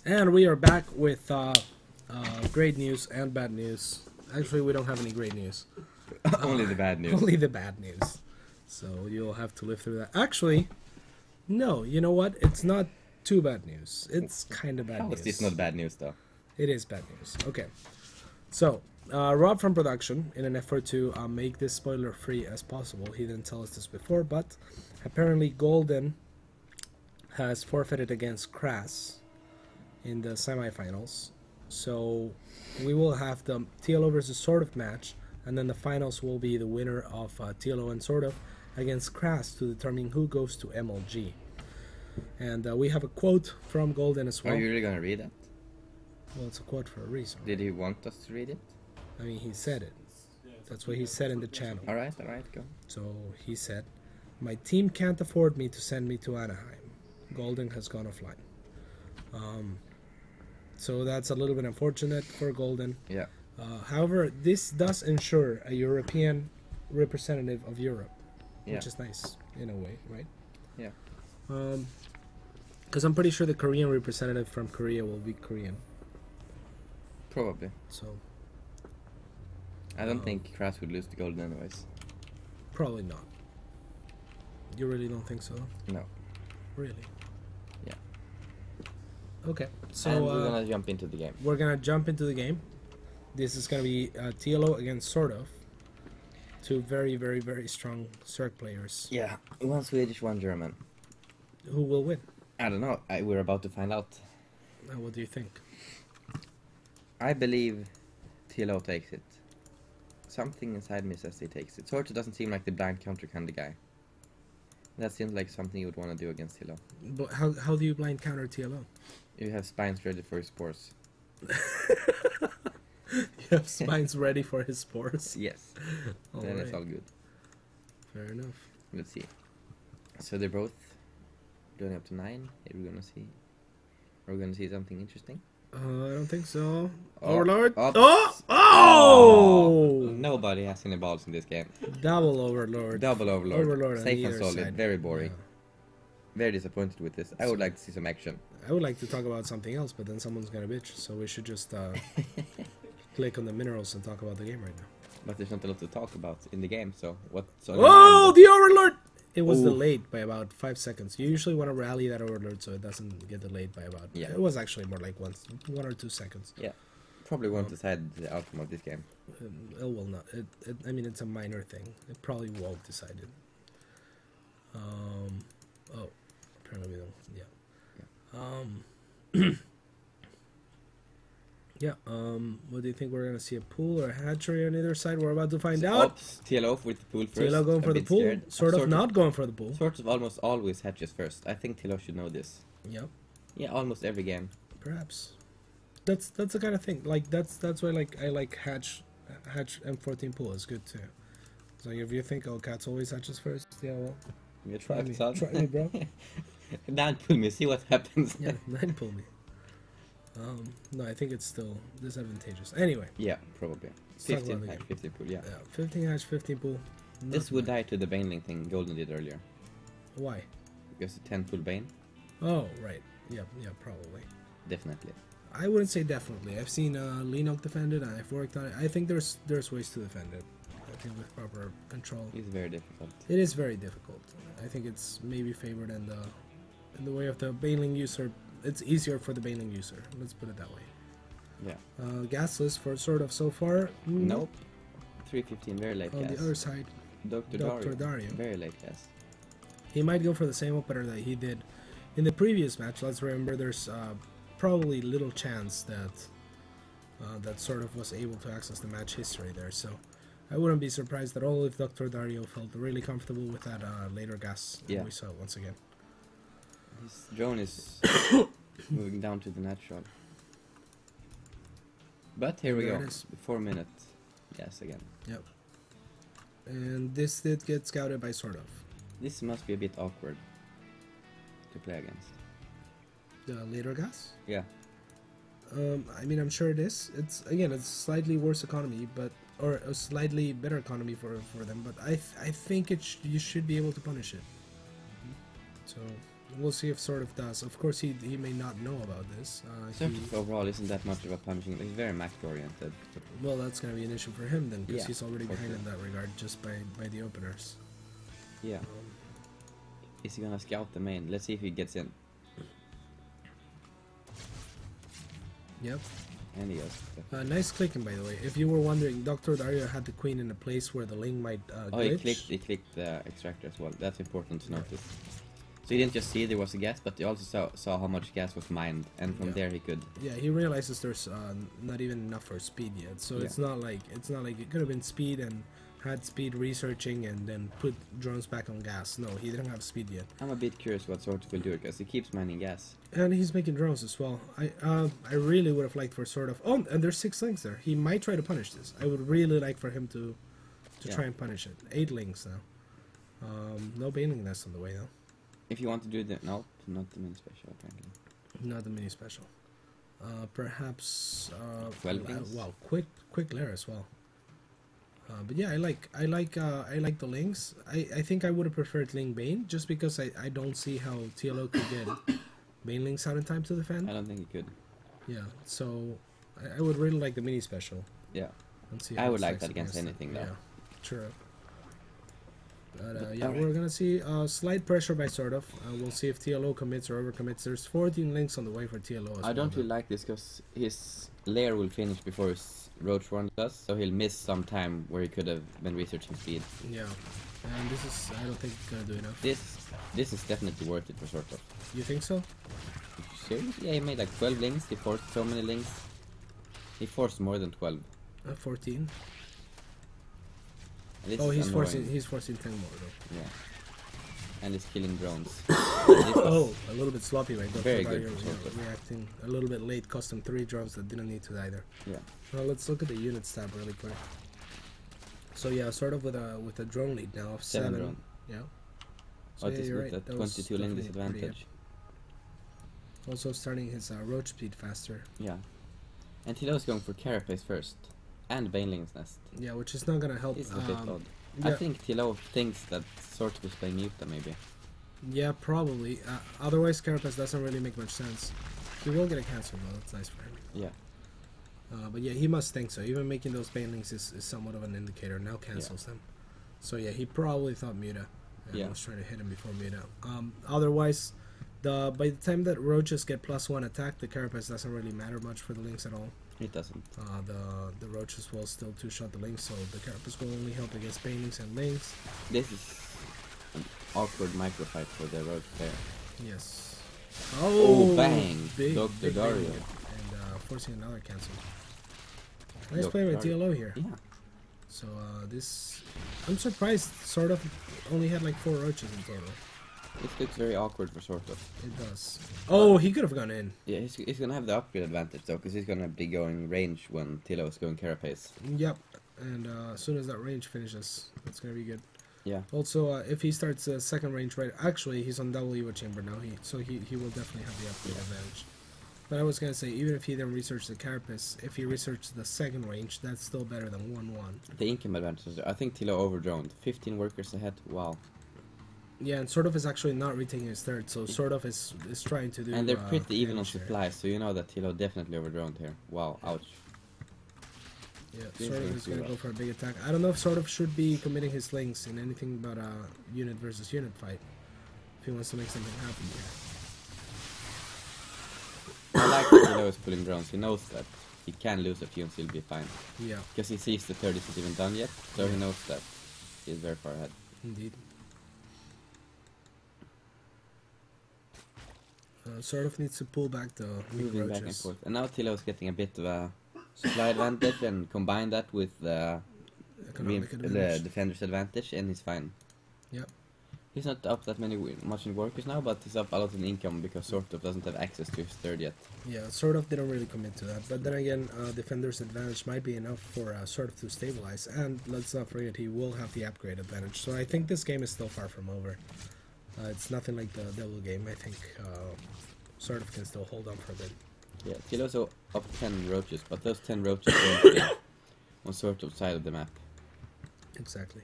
And we are back with great news and bad news. Actually, we don't have any great news. Only the bad news. Only the bad news. So you'll have to live through that. Actually, no. You know what? It's not too bad news. It's kind of bad How news. is this not bad news, though? It is bad news. Okay. So, Rob from production, in an effort to make this spoiler-free as possible, he didn't tell us this before, but apparently Golden has forfeited against Crass in the semifinals. So we will have the TLO versus SortOf match, and then the finals will be the winner of TLO and SortOf against Crass to determine who goes to MLG. And we have a quote from Golden as well. Are you really gonna read that? Well, it's a quote for a reason. Did he want us to read it? I mean, he said it. That's what he said in the channel. Alright, go. So he said, "My team can't afford me to send me to Anaheim. Golden has gone offline." So that's a little bit unfortunate for Golden. Yeah. However, this does ensure a European representative of Europe, Yeah. which is nice in a way, right? Yeah. Because I'm pretty sure the Korean representative from Korea will be Korean. Probably. So I don't think Crass would lose to Golden anyways. probably not. You really don't think so? No. Really? Yeah. Okay. So And we're gonna jump into the game. we're gonna jump into the game. This is gonna be TLO against SortOf. Two very, very, very strong Circ players. Yeah. One Swedish, one German. Who will win? I don't know. We're about to find out. What do you think? I believe TLO takes it. Something inside me says he takes it. SortOf doesn't seem like the blind counter kind of guy. That seems like something you would want to do against TLO. But how do you blind counter TLO? You have spines ready for his spores. You have spines ready for his spores. Yes. Then it's all good. Fair enough. Let's see. So they're both going up to 9. We're gonna see. Are we gonna see something interesting? I don't think so. Oh, Overlord. oops. Oh! Oh! Nobody has any balls in this game. Double Overlord. Double Overlord. Overlord on Safe the and other solid. side. Very boring. Yeah. Very disappointed with this. I would like to see some action. I would like to talk about something else, but then someone's gonna bitch. So we should just click on the minerals and talk about the game right now. But there's not a lot to talk about in the game, so what's on Oh, your mind? the Overlord! It was Ooh. delayed by about 5 seconds. You usually want to rally that Overlord so it doesn't get delayed by about... Yeah. It was actually more like 1 or 2 seconds. Yeah. Probably won't decide the outcome of this game. It will not. I mean, it's a minor thing. It probably won't decide it. Oh, apparently we don't. Yeah. Yeah. What do you think? We're gonna see a pool or a hatchery on either side? We're about to find out. Oops, TLO with the pool first. TLO going A for the bit pool. scared. SortOf not going for the pool. SortOf almost always hatches first. I think TLO should know this. Yep. Yeah, almost every game. Perhaps. That's the kind of thing. Like that's why I like hatch M14 pool is good too. So if you think cats always hatches first, yeah, well, You try me, son. try me, bro. Down pull me, see what happens. Yeah, 9 pull me. No, I think it's still disadvantageous. Anyway, Yeah, probably. let's talk about 15 the hatch, game. 15 pull, yeah. Yeah, 15 hatch, 15 pull. This Not would bad. die to the Baneling thing Golden did earlier. Why? Because the 10 pull Bane? Oh, right. Yeah, probably. Definitely. I wouldn't say definitely. I've seen Lenok defend it. I've worked on it. I think there's ways to defend it. I think with proper control. It's very difficult. It is very difficult. I think it's maybe favored in the way of the Baneling user. It's easier for the Baneling user. Let's put it that way. Yeah. Gasless for SortOf so far. Nope. 315, very late On gas. the other side, Dr. Dr. Dario. Dario. Very late gas. He might go for the same opener that he did in the previous match. Let's remember there's probably little chance that that SortOf was able to access the match history there. So I wouldn't be surprised at all if Dr. Dario felt really comfortable with that later gas. Yeah. We saw it once again. His drone is moving down to the natural. But here we There go. it is. 4 minutes. Yes, again. Yep. And this did get scouted by SortOf. This must be a bit awkward to play against. The later gas? Yeah. I mean, I'm sure it is. It's slightly worse economy, or a slightly better economy for them. But I think you should be able to punish it. So we'll see if SortOf does. Of course, he may not know about this. SortOf overall isn't that much of a punishing. He's very macro-oriented. Well, that's going to be an issue for him then, because Yeah, he's already behind okay. in that regard just by the openers. Yeah. Is he gonna scout the main? Let's see if he gets in. Yep. And he does. Nice clicking, by the way. If you were wondering, Dr. Dario had the queen in a place where the Ling might glitch. He clicked the extractor as well. That's important to notice. So he didn't just see there was a gas, but he also saw how much gas was mined, and from there he could. Yeah, he realizes there's not even enough for speed yet. So it's not like it could have been speed and had speed researching and then put drones back on gas. No, he didn't have speed yet. I'm a bit curious what SortOf will do because he keeps mining gas. And he's making drones as well. I really would have liked for SortOf. Oh, and there's 6 links there. He might try to punish this. I would really like for him to try and punish it. 8 links now. No baneling nest on the way though. If you want to do the not the mini special apparently. Not the mini special. Perhaps 12 links? wow, quick lair as well. But yeah, I like the links. I think I would have preferred Ling Bane just because I don't see how TLO could get Bane links out in time to defend. I don't think he could. Yeah, so I would really like the mini special. Yeah. Let's see I how would it's like fixed that against anything though. Yeah, true. But yeah, we're gonna see slight pressure by SortOf. We'll see if TLO commits or overcommits. There's 14 links on the way for TLO as I don't really like this because his lair will finish before his roach run does, so he'll miss some time where he could have been researching speed. Yeah, and this is, I don't think, gonna do enough. This is definitely worth it for SortOf. You think so? Seriously? Yeah, he made like 12 links, he forced so many links. He forced more than 12. 14. And this Oh, is annoying. he's forcing 10 more though. Yeah. And he's killing drones. Oh, a little bit sloppy by Dr. Very Dario, good for SortOf. reacting a little bit late, cost him 3 drones that didn't need to die there. Yeah. Well, let's look at the unit stat really quick. So yeah, SortOf with a drone lead now of 7. Drone. Yeah. So yeah, it is you're with right. a That was 22 link definitely pretty disadvantage. Also starting his roach speed faster. Yeah. And TLO is going for Carapace first. And Baneling's Nest. Yeah, which is not gonna help. It's a bit odd. Yeah. I think TLO thinks that SortOf is playing Muta maybe. Yeah, probably. Otherwise, Carapace doesn't really make much sense. He will get a cancel though. That's nice for him. Yeah. But yeah, he must think so. Even making those banelings is somewhat of an indicator. Now cancels them. So yeah, he probably thought Muta. And was trying to hit him before Muta. Otherwise, by the time that roaches get +1 attack, the Carapace doesn't really matter much for the links at all. It doesn't. The roaches will still 2-shot the links, so the Carapace will only help against banelings and links. This is an awkward micro fight for the roach player. Yes. Oh, bang! Big, Dr. big Dario. bang. And forcing another cancel. Nice Dr. play by Dario. TLO here. Yeah. So this, I'm surprised SortOf only had like 4 roaches in total. It looks very awkward for SortOf. It does. Oh, he could have gone in. Yeah, he's gonna have the upgrade advantage though, because he's gonna be going range when TLO is going Carapace. Yep. And as soon as that range finishes, that's gonna be good. Yeah. Also, if he starts second range right, actually he's on double Evo chamber now. He will definitely have the upgrade advantage. But I was gonna say, even if he didn't research the Carapace, if he researched the second range, that's still better than 1-1. The income advantage. I think TLO overdroned. 15 workers ahead. Wow. Yeah, and SortOf is actually not retaking his third, so SortOf is trying to do. And they're pretty even on damage there. supplies, so you know that TLO definitely overdroned here. Wow, ouch. Yeah, This SortOf is is going to rough. go for a big attack. I don't know if SortOf should be committing his links in anything but a unit versus unit fight. If he wants to make something happen here. I like that TLO is pulling drones. He knows that he can lose a few and still be fine. Yeah, Because he sees the third isn't even done yet, so he knows that he's very far ahead. indeed. SortOf needs to pull back the weak Moving back and roaches. forth. And now TLO is getting a bit of a supply advantage and combine that with the Economic advantage. defender's advantage and he's fine. Yep. He's not up that much in workers now, but he's up a lot in income because SortOf doesn't have access to his third yet. Yeah, SortOf didn't really commit to that. But then again, defender's advantage might be enough for SortOf to stabilize. And let's not forget, he will have the upgrade advantage. So I think this game is still far from over. It's nothing like the Devil game. I think SortOf can still hold on for a bit. Yeah, TLO's up 10 roaches, but those 10 roaches won't be on SortOf's side of the map. Exactly.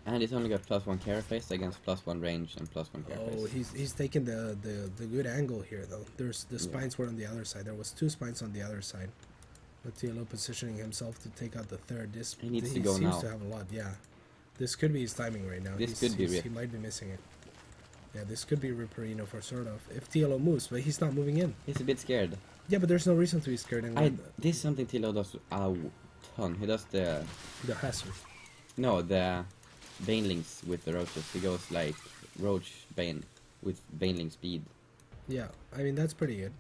And he's only got +1 carapace against +1 range and +1 carapace. Oh, he's taking the good angle here though. There's the spines were on the other side. There was 2 spines on the other side. But TLO positioning himself to take out the third. This He needs to he go seems now. to have a lot. Yeah, this could be his timing right now. This could be he might be missing it. Yeah, this could be Ripperino for SortOf if TLO moves, but he's not moving in. He's a bit scared. Yeah, but there's no reason to be scared. This is something TLO does a ton. He does the hazard. No, the Banelings with the roaches. He goes like Roach Bane with Baneling speed. Yeah, I mean that's pretty good.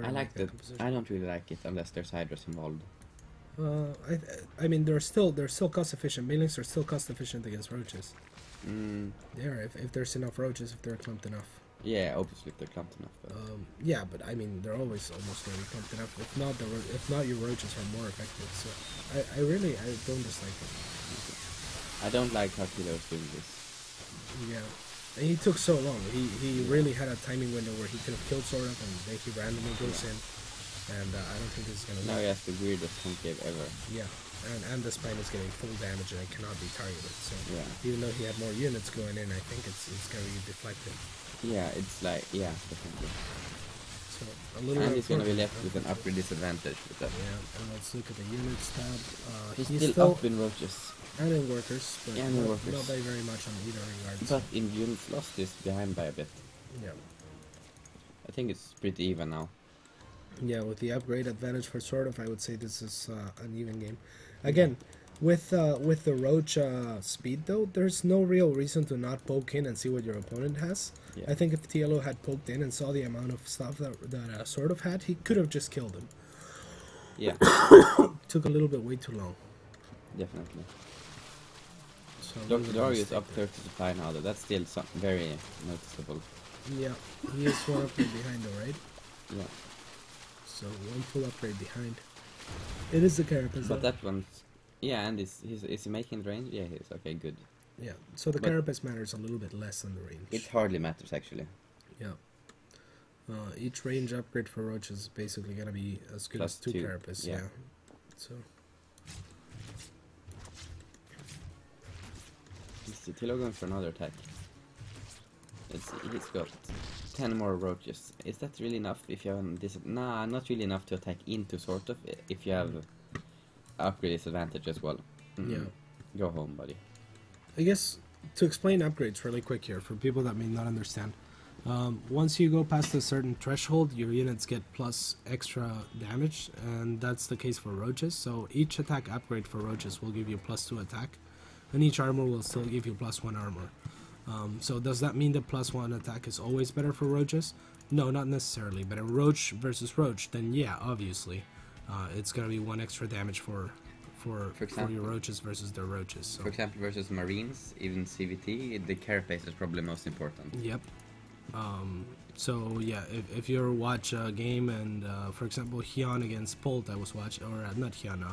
I like that. I don't really like it unless there's Hydras involved. I mean they're still cost efficient. Banelings are still cost efficient against roaches. They are if there's enough roaches, if they're clumped enough. Yeah, obviously if they're clumped enough. But yeah, but I mean they're always almost really clumped enough. If not, your roaches are more effective. So I don't dislike it. I don't like how TLO is doing this. Yeah, and he took so long. He really had a timing window where he could have killed SortOf, and then he randomly goes in. And I don't think this is gonna. Now he has the weirdest concave ever. Yeah, and the spine is getting full damage and it cannot be targeted. So yeah, even though he had more units going in, I think it's gonna be deflected. Yeah, it's like definitely. So a little. And he's gonna be left with an upgrade disadvantage with that. Yeah, and let's look at the units tab. He's still up in roaches. And in workers, but not by very much on either regards. But in units lost is behind by a bit. Yeah. I think it's pretty even now. Yeah, with the upgrade advantage for SortOf, I would say this is an even game. Again, with the Roach speed though, there's no real reason to not poke in and see what your opponent has. Yeah. I think if TLO had poked in and saw the amount of stuff that SortOf had, he could have just killed him. Yeah. Took a little bit way too long. Definitely. So Dr. Dario is up 30 supply now though, that's still very noticeable. Yeah, he is one upgrade behind though, right? Yeah. So one full upgrade behind. It is the carapace. But that one's... Yeah, and is he making the range? Yeah, he is. Okay, good. Yeah, so the carapace matters a little bit less than the range. It hardly matters actually. Yeah. Each range upgrade for Roach is basically going to be as good as 2 carapace. Yeah. So... Is TLO going for another attack? He's got 10 more roaches. Is that really enough if you have this? Nah, not really enough to attack into SortOf if you have upgrade disadvantage as well. Yeah. Go home, buddy. I guess to explain upgrades really quick here for people that may not understand. Once you go past a certain threshold, your units get plus extra damage, and that's the case for roaches. So each attack upgrade for roaches will give you +2 attack, and each armor will still give you +1 armor. So does that mean that +1 attack is always better for roaches? No, not necessarily. But a roach versus roach, then yeah, obviously, it's gonna be 1 extra damage for your roaches versus their roaches. So. For example, versus marines, even CVT, the carapace is probably most important. Yep. So yeah, if you watch a game and for example Hyun against Polt, I was watching, or not Hyun,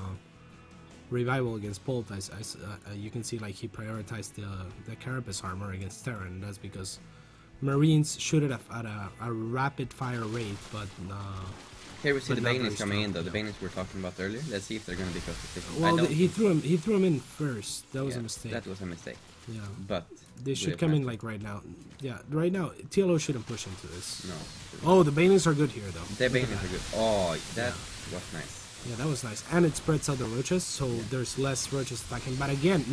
Revival against Polt, you can see like he prioritized the carapace armor against Terran. That's because Marines shoot it at a rapid fire rate, but here we see the Banelings coming in though. The Banelings we were talking about earlier. Let's see if they're going to be cost efficient. Well, he threw him in first. That was a mistake. That was a mistake. Yeah, but they should come in like right now. Yeah, right now TLO shouldn't push into this. No. Oh, the Banelings are good here though. The Banelings are good. Oh, that was nice. Yeah, that was nice, and it spreads out the roaches, so there's less roaches attacking. But again,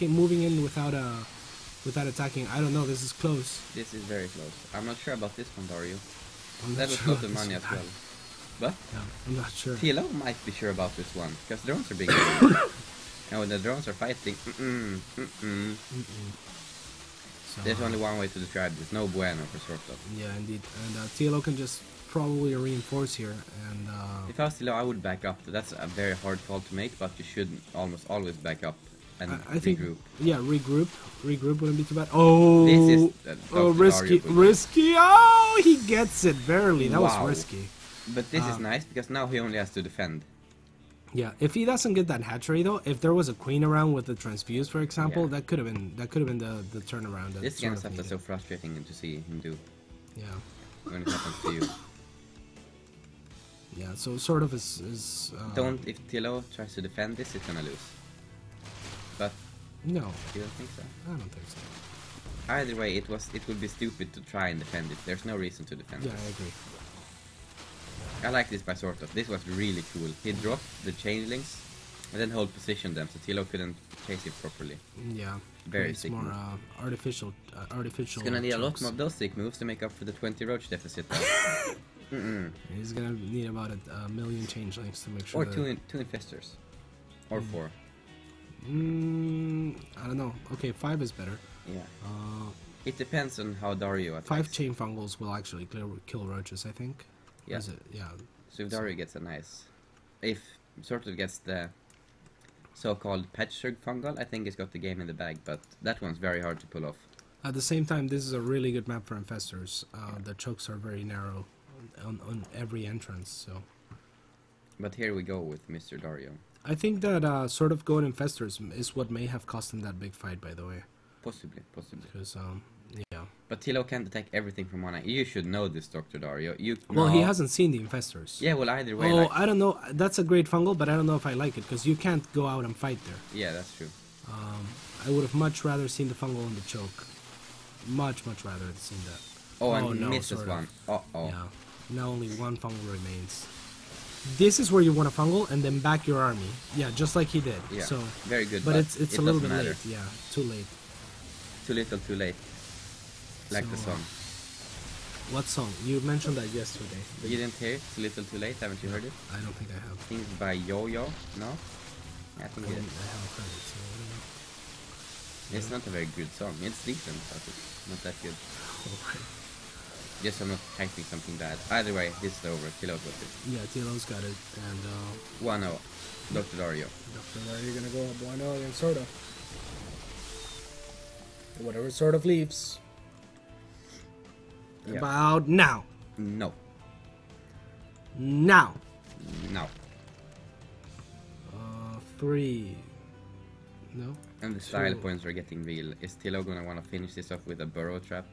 moving in without attacking, I don't know. This is close. This is very close. I'm not sure about this one, Dario. That was close to money as well. But yeah, I'm not sure. TLO might be sure about this one because drones are big. And when the drones are fighting, So, there's only one way to describe this. No bueno for SortOf. Yeah, indeed. And TLO can just probably reinforce here. And if I was TLO, I would back up. That's a very hard call to make, but you should almost always back up and I think, regroup. Yeah, regroup wouldn't be too bad. Oh, this is risky. Oh, he gets it barely. That was risky. But this is nice because now he only has to defend. Yeah, if he doesn't get that hatchery though, if there was a queen around with the transfuse, for example, that could have been the turnaround. This kind of stuff is so frustrating to see him do. Yeah. When it happens to you. Yeah, so SortOf is don't, if TLO tries to defend this, it's gonna lose. But No, You don't think so? I don't think so. Either way, it would be stupid to try and defend it. There's no reason to defend Yeah, it. I agree. I like this by SortOf. This was really cool. He dropped the changelings and then hold position them so TLO couldn't chase it properly. Yeah. Very Creates sick more move. artificial. He's gonna need a lot chunks. more of those sick moves to make up for the 20 roach deficit. He's gonna need about a million changelings to make sure. Or two infestors. Or 4. I don't know. Okay, 5 is better. Yeah. It depends on how Dario attacks. 5 chain fungals will actually kill roaches, I think. Yeah. Is it? Yeah. So if Dario gets a nice... If SortOf gets the so-called patchug fungal, I think it's got the game in the bag, but that one's very hard to pull off. At the same time, this is a really good map for infestors. The chokes are very narrow on every entrance, so... But here we go with Mr. Dario. I think that sort of going infestors is what may have cost him that big fight, by the way. Possibly. Because, yeah. But TLO can't attack everything from one eye. You should know this, Dr. Dario. Well, he hasn't seen the infestors. Yeah, well, either way. Oh, like... I don't know. That's a great fungal, but I don't know if I like it, because you can't go out and fight there. Yeah, that's true. I would have much rather seen the fungal in the choke. Much rather seen that. Oh, and he no, misses sort one. of. Uh-oh. Yeah. Now only one fungal remains. This is where you want to fungal and then back your army. Yeah, just like he did. Yeah, so, very good. But it's it a little bit doesn't matter. late. Yeah, too late. Too little, too late. Like the So, song. What song? You mentioned that yesterday. You didn't hear it? Too little, too late? Haven't you heard it? I don't think I have. I think it's by Yo-Yo. No? I think it is. I haven't heard it, so I don't know. It's not a very good song. It's decent, but it's not that good. Alright. Just I'm not typing something bad. Either way, this is over. TLO got it. Yeah, TLO's got it, and 1-0. Dr. Dario. Dr. Dario gonna go up 1-0 against SortOf. Whatever SortOf leaves. Yeah. About now. No. Now. No. 3. No? And the style points are getting real. Is TLO gonna wanna finish this off with a burrow trap?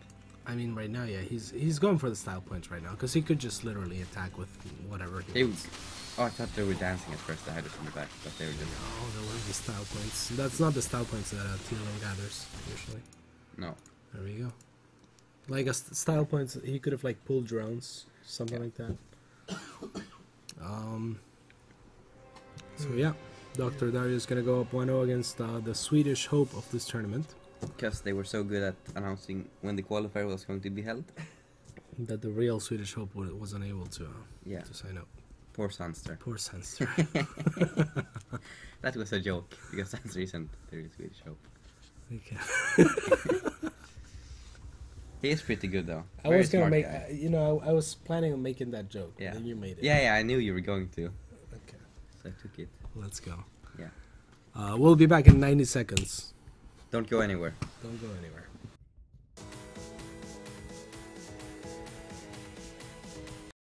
I mean, right now, yeah, he's going for the style points right now, because he could just literally attack with whatever he wants. Oh, I thought they were dancing at first. I had it from the back, but they were just... No, there were the style points. That's not the style points that TLO gathers, usually. No. There we go. Like, a style points, he could have, like, pulled drones, something like that. So, yeah. Dr. Dario is going to go up 1-0 against the Swedish hope of this tournament. Because they were so good at announcing when the qualifier was going to be held. That the real Swedish hope was unable to sign up. Poor Sandster. Poor Sandster. That was a joke, because Sandster isn't the real Swedish hope. Okay. He is pretty good though. I Very was gonna smart make, guy. I was planning on making that joke, Yeah. and you made it. Yeah, I knew you were going to. Okay. So I took it. Let's go. Yeah. We'll be back in 90 seconds. Don't go anywhere. Don't go anywhere.